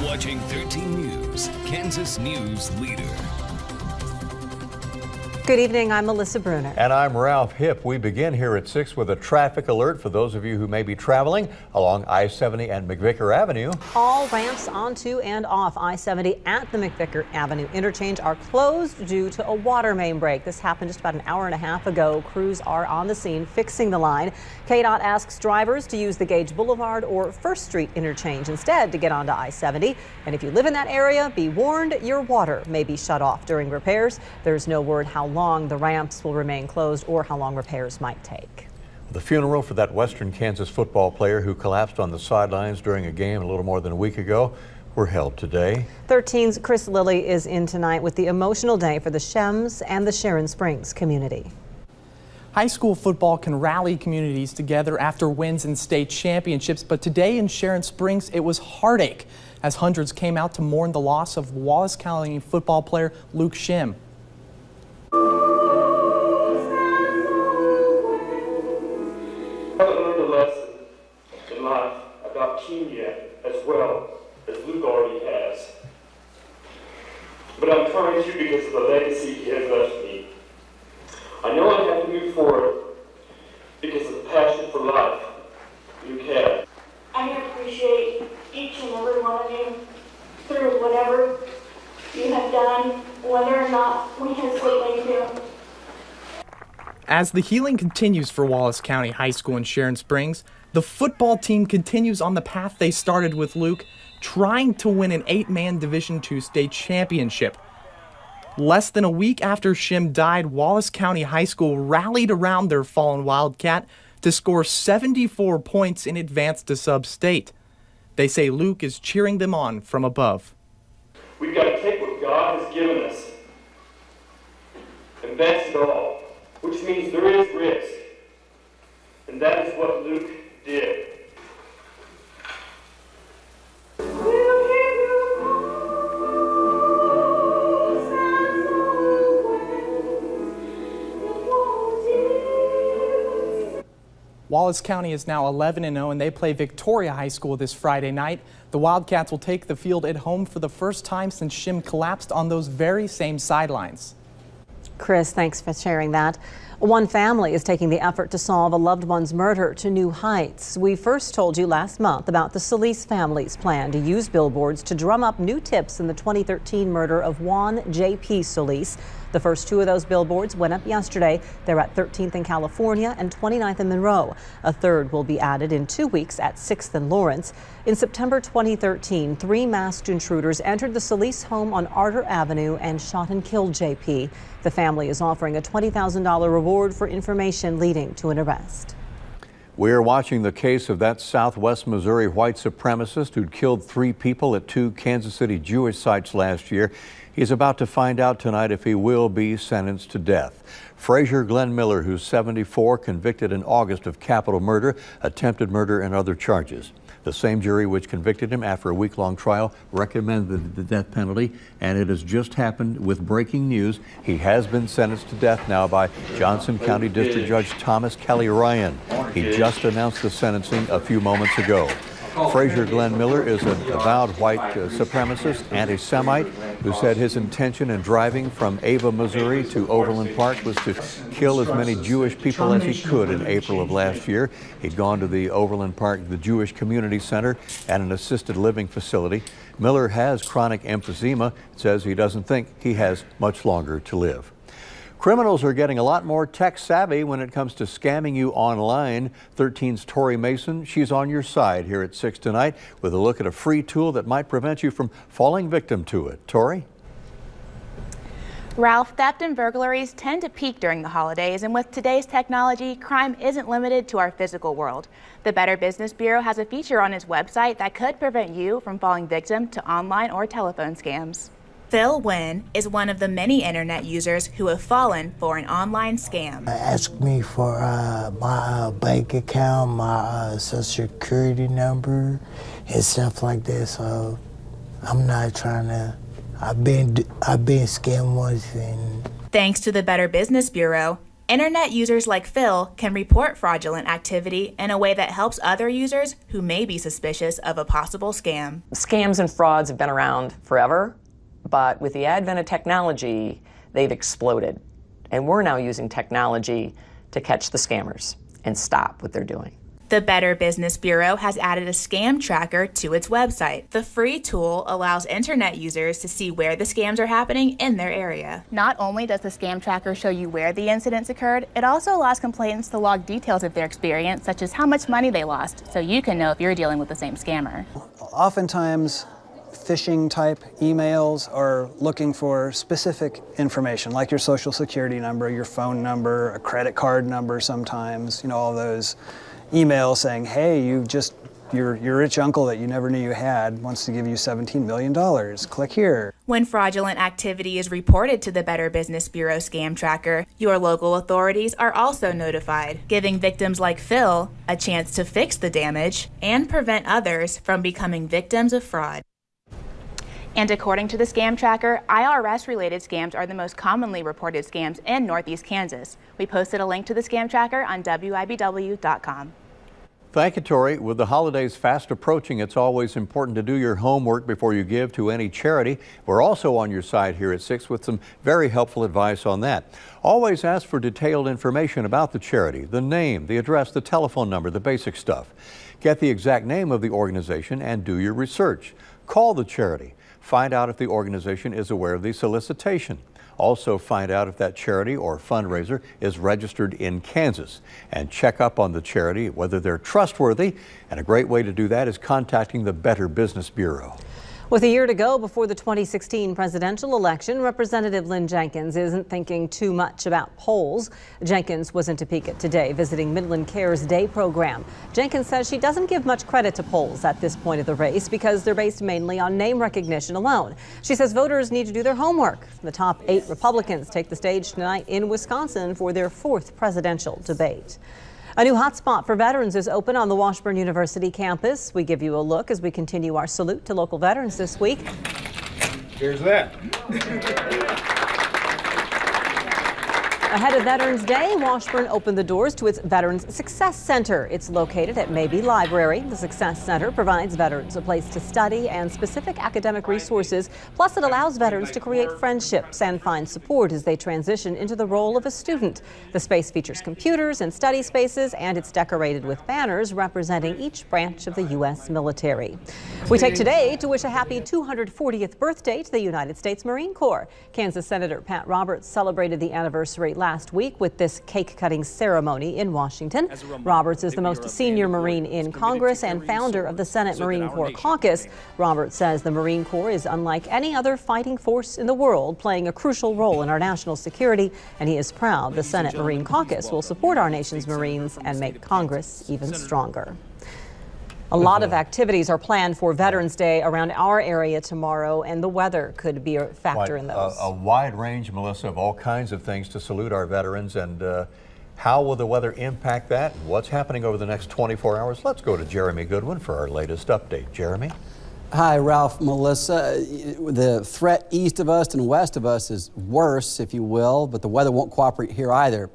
You're watching 13 News, Kansas News Leader. Good evening, I'm Melissa Bruner. And I'm Ralph Hipp. We begin here at 6 with a traffic alert for those of you who may be traveling along I-70 and McVicker Avenue. All ramps onto and off I-70 at the McVicker Avenue interchange are closed due to a water main break. This happened just about an hour and a half ago. Crews are on the scene fixing the line. KDOT asks drivers to use the Gage Boulevard or First Street interchange instead to get onto I-70. And if you live in that area, be warned your water may be shut off during repairs. There's no word how long the ramps will remain closed or how long repairs might take. The funeral for that Western Kansas football player who collapsed on the sidelines during a game a little more than a week ago were held today. 13's Chris Lilly is in tonight with the emotional day for the Shems and the Sharon Springs community. High school football can rally communities together after wins in state championships, but today in Sharon Springs it was heartache as hundreds came out to mourn the loss of Wallace County football player Luke Shim. About yet, as well as Luke already has. But I'm coming to you because of the legacy he has left me. I know I have to move forward because of the passion for life Luke had. I appreciate each and every one of you through whatever you have done, whether or not we hesitate to. As the healing continues for Wallace County High School in Sharon Springs, the football team continues on the path they started with Luke, trying to win an 8-man Division II state championship. Less than a week after Shim died, Wallace County High School rallied around their fallen Wildcat to score 74 points and advance to sub-state. They say Luke is cheering them on from above. We've got to take what God has given us, invest it all, which means there is risk. And that is what Luke did. Wallace County is now 11-0 and they play Victoria High School this Friday night. The Wildcats will take the field at home for the first time since Shim collapsed on those very same sidelines. Chris, thanks for sharing that. One family is taking the effort to solve a loved one's murder to new heights. We first told you last month about the Solis family's plan to use billboards to drum up new tips in the 2013 murder of Juan J.P. Solis. The first two of those billboards went up yesterday. They're at 13th in California and 29th in Monroe. A third will be added in 2 weeks at 6th and Lawrence. In September 2013, 3 masked intruders entered the Solis home on Arter Avenue and shot and killed J.P. The family is offering a $20,000 reward for information leading to an arrest. We're watching the case of that Southwest Missouri white supremacist who'd killed 3 people at 2 Kansas City Jewish sites last year. He's about to find out tonight if he will be sentenced to death. Frazier Glenn Miller, who's 74, convicted in August of capital murder, attempted murder, and other charges. The same jury which convicted him after a week-long trial recommended the death penalty, and it has just happened with breaking news. He has been sentenced to death now by Johnson County District Judge Thomas Kelly Ryan. He just announced the sentencing a few moments ago. Frazier Glenn Miller is an avowed white supremacist, anti-Semite, who said his intention in driving from Ava, Missouri to Overland Park was to kill as many Jewish people as he could in April of last year. He'd gone to the Overland Park, the Jewish Community Center, and an assisted living facility. Miller has chronic emphysema, says he doesn't think he has much longer to live. Criminals are getting a lot more tech savvy when it comes to scamming you online. 13's Tori Mason, she's on your side here at 6 tonight with a look at a free tool that might prevent you from falling victim to it. Tori? Ralph, theft and burglaries tend to peak during the holidays, and with today's technology, crime isn't limited to our physical world. The Better Business Bureau has a feature on its website that could prevent you from falling victim to online or telephone scams. Phil Wynn is one of the many internet users who have fallen for an online scam. Ask me for my bank account, my social security number, and stuff like that. So I'm not trying to. I've been scammed once. Thanks to the Better Business Bureau, Internet users like Phil can report fraudulent activity in a way that helps other users who may be suspicious of a possible scam. Scams and frauds have been around forever, but with the advent of technology, they've exploded. And we're now using technology to catch the scammers and stop what they're doing. The Better Business Bureau has added a scam tracker to its website. The free tool allows internet users to see where the scams are happening in their area. Not only does the scam tracker show you where the incidents occurred, it also allows complainants to log details of their experience, such as how much money they lost, so you can know if you're dealing with the same scammer. Oftentimes, phishing type emails are looking for specific information like your social security number, your phone number, a credit card number sometimes, all those emails saying, hey, your rich uncle that you never knew you had wants to give you $17 million. Click here. When fraudulent activity is reported to the Better Business Bureau scam tracker, your local authorities are also notified, giving victims like Phil a chance to fix the damage and prevent others from becoming victims of fraud. And according to the scam tracker, IRS-related scams are the most commonly reported scams in Northeast Kansas. We posted a link to the scam tracker on WIBW.com. Thank you, Tori. With the holidays fast approaching, it's always important to do your homework before you give to any charity. We're also on your side here at 6 with some very helpful advice on that. Always ask for detailed information about the charity, the name, the address, the telephone number, the basic stuff. Get the exact name of the organization and do your research. Call the charity. Find out if the organization is aware of the solicitation. Also find out if that charity or fundraiser is registered in Kansas, and check up on the charity, whether they're trustworthy. And a great way to do that is contacting the Better Business Bureau. With a year to go before the 2016 presidential election, Representative Lynn Jenkins isn't thinking too much about polls. Jenkins was in Topeka today visiting Midland Care's Day program. Jenkins says she doesn't give much credit to polls at this point of the race because they're based mainly on name recognition alone. She says voters need to do their homework. The top 8 Republicans take the stage tonight in Wisconsin for their 4th presidential debate. A new hotspot for veterans is open on the Washburn University campus. We give you a look as we continue our salute to local veterans this week. Here's that. Ahead of Veterans Day, Washburn opened the doors to its Veterans Success Center. It's located at Mabee Library. The Success Center provides veterans a place to study and specific academic resources. Plus, it allows veterans to create friendships and find support as they transition into the role of a student. The space features computers and study spaces, and it's decorated with banners representing each branch of the U.S. military. We take today to wish a happy 240th birthday to the United States Marine Corps. Kansas Senator Pat Roberts celebrated the anniversary last week with this cake-cutting ceremony in Washington. Roberts is the most senior Marine in Congress and founder of the Senate Marine Corps Caucus. Roberts says the Marine Corps is unlike any other fighting force in the world, playing a crucial role in our national security, and he is proud the Senate Marine Caucus will support our nation's Marines and make Congress even stronger. A lot of activities are planned for Veterans Day around our area tomorrow, and the weather could be a factor in those. A wide range, Melissa, of all kinds of things to salute our veterans. And how will the weather impact that? What's happening over the next 24 hours? Let's go to Jeremy Goodwin for our latest update. Jeremy? Hi, Ralph, Melissa. The threat east of us and west of us is worse, if you will, but the weather won't cooperate here either.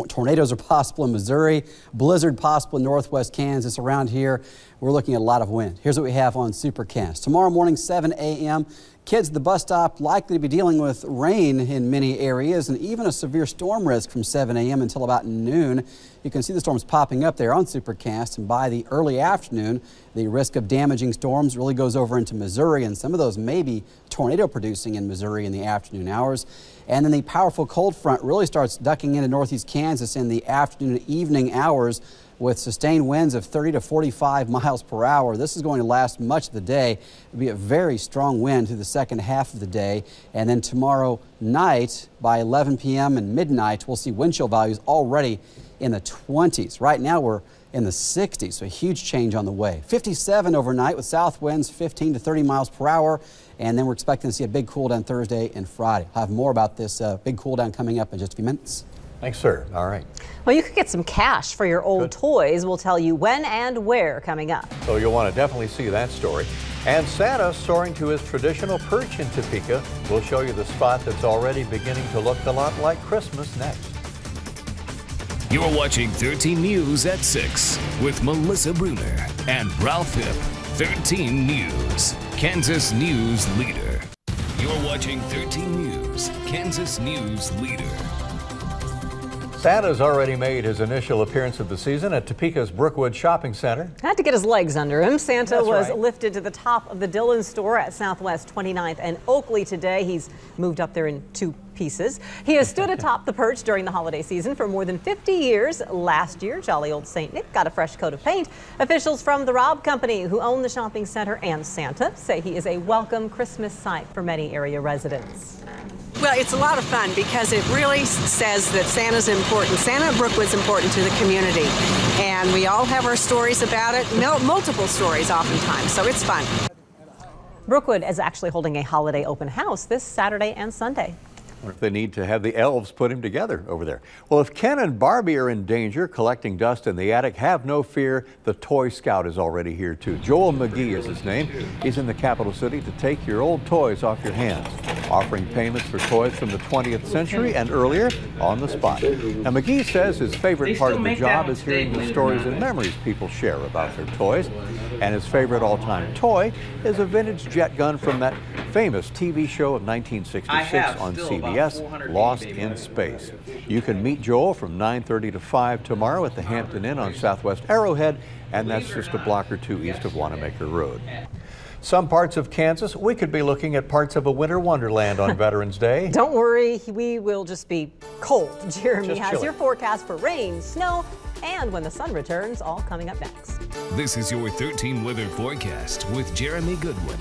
Tornadoes are possible in Missouri, blizzard possible in northwest Kansas. Around here, we're looking at a lot of wind. Here's what we have on Supercast. Tomorrow morning, 7 a.m., kids at the bus stop likely to be dealing with rain in many areas and even a severe storm risk from 7 a.m. until about noon. You can see the storms popping up there on Supercast, and by the early afternoon, the risk of damaging storms really goes over into Missouri, and some of those may be tornado producing in Missouri in the afternoon hours. And then the powerful cold front really starts ducking into northeast Kansas in the afternoon and evening hours with sustained winds of 30 to 45 miles per hour. This is going to last much of the day. It'll be a very strong wind through the second half of the day. And then tomorrow night by 11 p.m. and midnight, we'll see wind chill values already in the 20s. Right now we're in the 60s, so a huge change on the way. 57 overnight with south winds 15 to 30 miles per hour. And then we're expecting to see a big cool down Thursday and Friday. I'll have more about this big cool down coming up in just a few minutes. Thanks, sir. All right. Well, you could get some cash for your old toys. We'll tell you when and where coming up. So you'll want to definitely see that story. And Santa soaring to his traditional perch in Topeka. We'll show you the spot that's already beginning to look a lot like Christmas next. You're watching 13 News at 6 with Melissa Bruner and Ralph Hipp. 13 News, Kansas News Leader. You're watching 13 News, Kansas News Leader. Santa's already made his initial appearance of the season at Topeka's Brookwood Shopping Center. Had to get his legs under him. Santa That's was right. lifted to the top of the Dillon store at Southwest 29th and Oakley today. He's moved up there in 2 pieces. He has stood atop the perch during the holiday season for more than 50 years. Last year, jolly old St. Nick got a fresh coat of paint. Officials from the Robb Company, who own the shopping center and Santa, say he is a welcome Christmas sight for many area residents. Well, it's a lot of fun because it really says that Santa's important. Santa at Brookwood's important to the community. And we all have our stories about it, multiple stories oftentimes, so it's fun. Brookwood is actually holding a holiday open house this Saturday and Sunday. I wonder if they need to have the elves put him together over there. Well, if Ken and Barbie are in danger collecting dust in the attic, have no fear. The Toy Scout is already here too. Joel McGee is his name. He's in the capital city to take your old toys off your hands, offering payments for toys from the 20th century and earlier on the spot. Now, McGee says his favorite part of the job is hearing the stories and memories people share about their toys. And his favorite all-time toy is a vintage jet gun from that famous TV show of 1966 on CBS, Lost in Space. You can meet Joel from 9:30 to 5 tomorrow at the Hampton Inn on Southwest Arrowhead, and that's just a block or 2 east of Wanamaker Road. Some parts of Kansas, we could be looking at parts of a winter wonderland on Veterans Day. Don't worry, we will just be cold. Jeremy Just has chilly. your forecast for rain, snow, and when the sun returns, all coming up next. This is your 13 weather forecast with Jeremy Goodwin.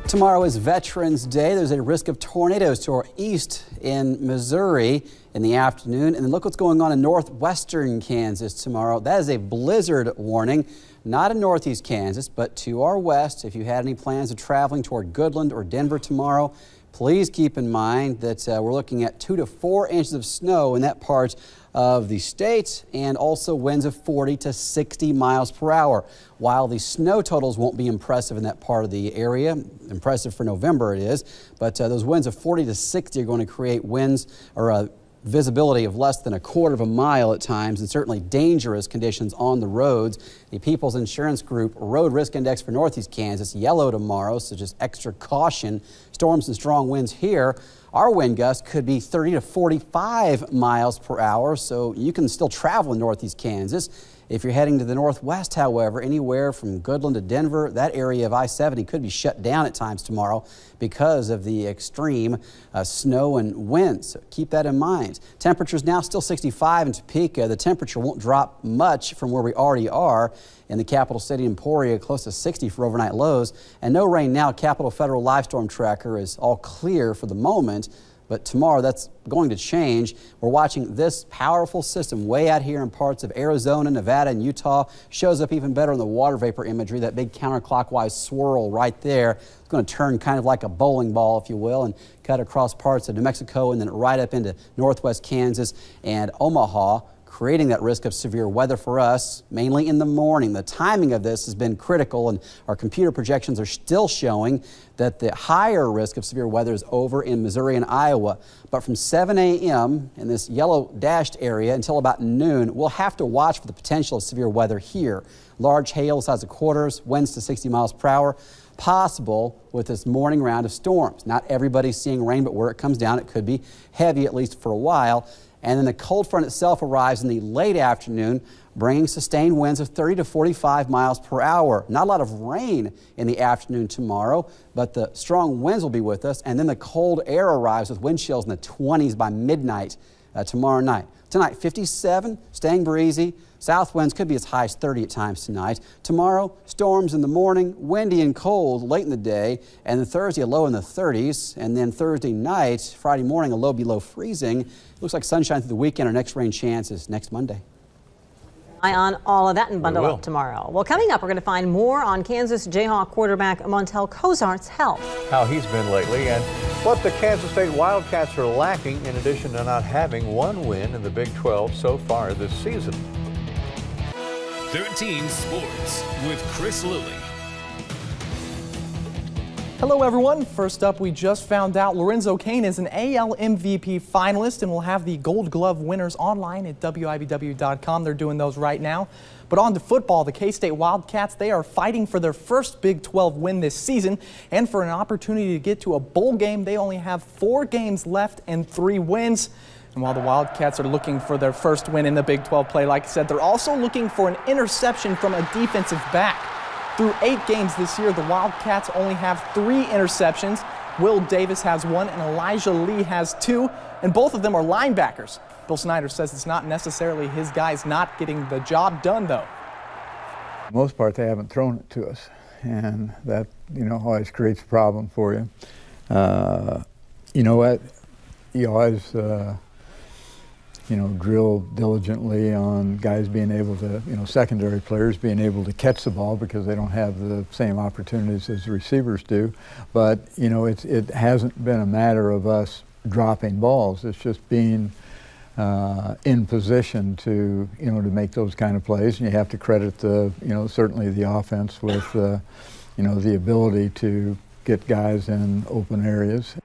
Tomorrow is Veterans Day. There's a risk of tornadoes to our east in Missouri in the afternoon. And then look what's going on in northwestern Kansas tomorrow. That is a blizzard warning, not in northeast Kansas, but to our west. If you had any plans of traveling toward Goodland or Denver tomorrow, please keep in mind that we're looking at 2 to 4 inches of snow in that part of the state, and also winds of 40 to 60 miles per hour. While the snow totals won't be impressive in that part of the area, impressive for November it is, but those winds of 40 to 60 are going to create winds or visibility of less than a quarter of a mile at times, and certainly dangerous conditions on the roads. The People's Insurance Group Road Risk Index for Northeast Kansas, yellow tomorrow, so just extra caution. Storms and strong winds here. Our wind gusts could be 30 to 45 miles per hour, so you can still travel in Northeast Kansas. If you're heading to the northwest, however, anywhere from Goodland to Denver, that area of I-70 could be shut down at times tomorrow because of the extreme snow and wind. So keep that in mind. Temperatures now still 65 in Topeka. The temperature won't drop much from where we already are in the capital city Emporia, close to 60 for overnight lows. And no rain now. Capital Federal Live Storm Tracker is all clear for the moment. But tomorrow, that's going to change. We're watching this powerful system way out here in parts of Arizona, Nevada, and Utah. Shows up even better in the water vapor imagery, that big counterclockwise swirl right there. It's going to turn kind of like a bowling ball, if you will, and cut across parts of New Mexico and then right up into northwest Kansas and Omaha, creating that risk of severe weather for us, mainly in the morning. The timing of this has been critical, and our computer projections are still showing that the higher risk of severe weather is over in Missouri and Iowa. But from 7 a.m. in this yellow dashed area until about noon, we'll have to watch for the potential of severe weather here. Large hail the size of quarters, winds to 60 miles per hour, possible with this morning round of storms. Not everybody's seeing rain, but where it comes down, it could be heavy, at least for a while. And then the cold front itself arrives in the late afternoon, bringing sustained winds of 30 to 45 miles per hour. Not a lot of rain in the afternoon tomorrow, but the strong winds will be with us. And then the cold air arrives with wind chills in the 20s by midnight tomorrow night. Tonight, 57, staying breezy. South winds could be as high as 30 at times tonight. Tomorrow, storms in the morning, windy and cold late in the day. And then Thursday, a low in the 30s. And then Thursday night, Friday morning, a low below freezing. Looks like sunshine through the weekend. Our next rain chance is next Monday. Eye on all of that and bundle up tomorrow. Well, coming up, we're going to find more on Kansas Jayhawk quarterback Montel Cozart's health. How he's been lately and what the Kansas State Wildcats are lacking in addition to not having one win in the Big 12 so far this season. 13 Sports with Chris Lilly. Hello everyone. First up, we just found out Lorenzo Cain is an AL MVP finalist, and we'll have the Gold Glove winners online at WIBW.com. They're doing those right now. But on to football, the K-State Wildcats, they are fighting for their first Big 12 win this season, and for an opportunity to get to a bowl game. They only have 4 games left and 3 wins. And while the Wildcats are looking for their first win in the Big 12 play, like I said, they're also looking for an interception from a defensive back. Through 8 games this year, the Wildcats only have 3 interceptions. Will Davis has 1 and Elijah Lee has 2, and both of them are linebackers. Bill Snyder says it's not necessarily his guys not getting the job done, though. For the most part, they haven't thrown it to us, and that, always creates a problem for you. You always drill diligently on guys being able to, secondary players being able to catch the ball because they don't have the same opportunities as the receivers do. But, it hasn't been a matter of us dropping balls. It's just being in position to, to make those kind of plays. And you have to credit the, certainly the offense with, the ability to get guys in open areas.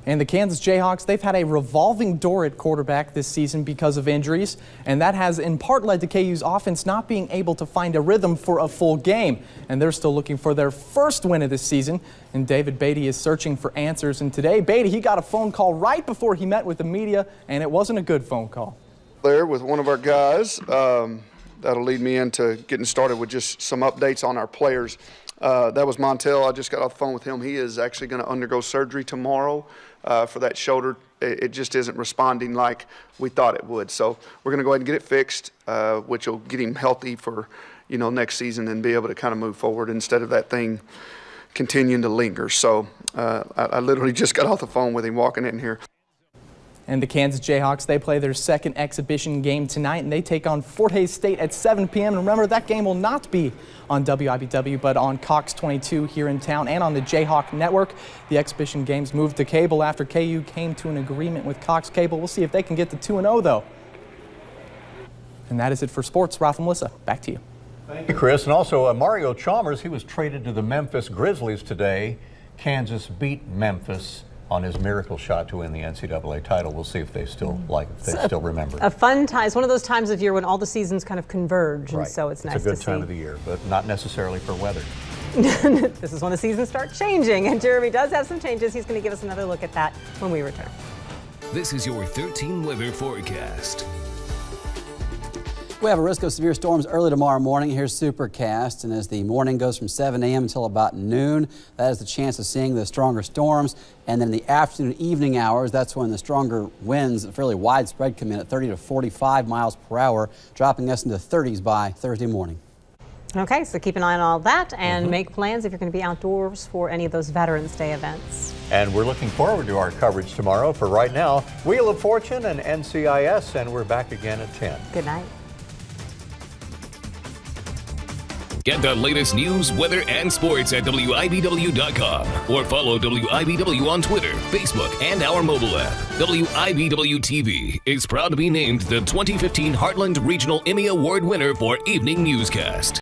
And the Kansas Jayhawks, they've had a revolving door at quarterback this season because of injuries, and that has in part led to KU's offense not being able to find a rhythm for a full game. And they're still looking for their first win of this season, and David Beatty is searching for answers. And today, Beatty, he got a phone call right before he met with the media, and it wasn't a good phone call. There with one of our guys, that'll lead me into getting started with just some updates on our players. That was Montel. I just got off the phone with him. He is actually going to undergo surgery tomorrow for that shoulder. It just isn't responding like we thought it would. So we're going to go ahead and get it fixed, which will get him healthy for, next season and be able to kind of move forward instead of that thing continuing to linger. So I literally just got off the phone with him walking in here. And the Kansas Jayhawks, they play their second exhibition game tonight, and they take on Fort Hays State at 7 p.m. And remember, that game will not be on WIBW, but on Cox 22 here in town and on the Jayhawk Network. The exhibition games moved to cable after KU came to an agreement with Cox Cable. We'll see if they can get to 2-0, though. And that is it for sports. Ralph and Melissa, back to you. Thank you, Chris. And also, Mario Chalmers, he was traded to the Memphis Grizzlies today. Kansas beat Memphis on his miracle shot to win the NCAA title. We'll see if they still still remember. A fun time. It's one of those times of year when all the seasons kind of converge, right. And so it's nice to see. It's a good time of the year, but not necessarily for weather. This is when the seasons start changing, and Jeremy does have some changes. He's going to give us another look at that when we return. This is your 13 weather forecast. We have a risk of severe storms early tomorrow morning. Here's Supercast, and as the morning goes from 7 a.m. until about noon, that is the chance of seeing the stronger storms. And then in the afternoon, evening hours, that's when the stronger winds, fairly widespread, come in at 30 to 45 miles per hour, dropping us into the 30s by Thursday morning. Okay, so keep an eye on all that and make plans if you're going to be outdoors for any of those Veterans Day events. And we're looking forward to our coverage tomorrow. For right now, Wheel of Fortune and NCIS, and we're back again at 10. Good night. Get the latest news, weather, and sports at WIBW.com or follow WIBW on Twitter, Facebook, and our mobile app. WIBW TV is proud to be named the 2015 Heartland Regional Emmy Award winner for Evening Newscast.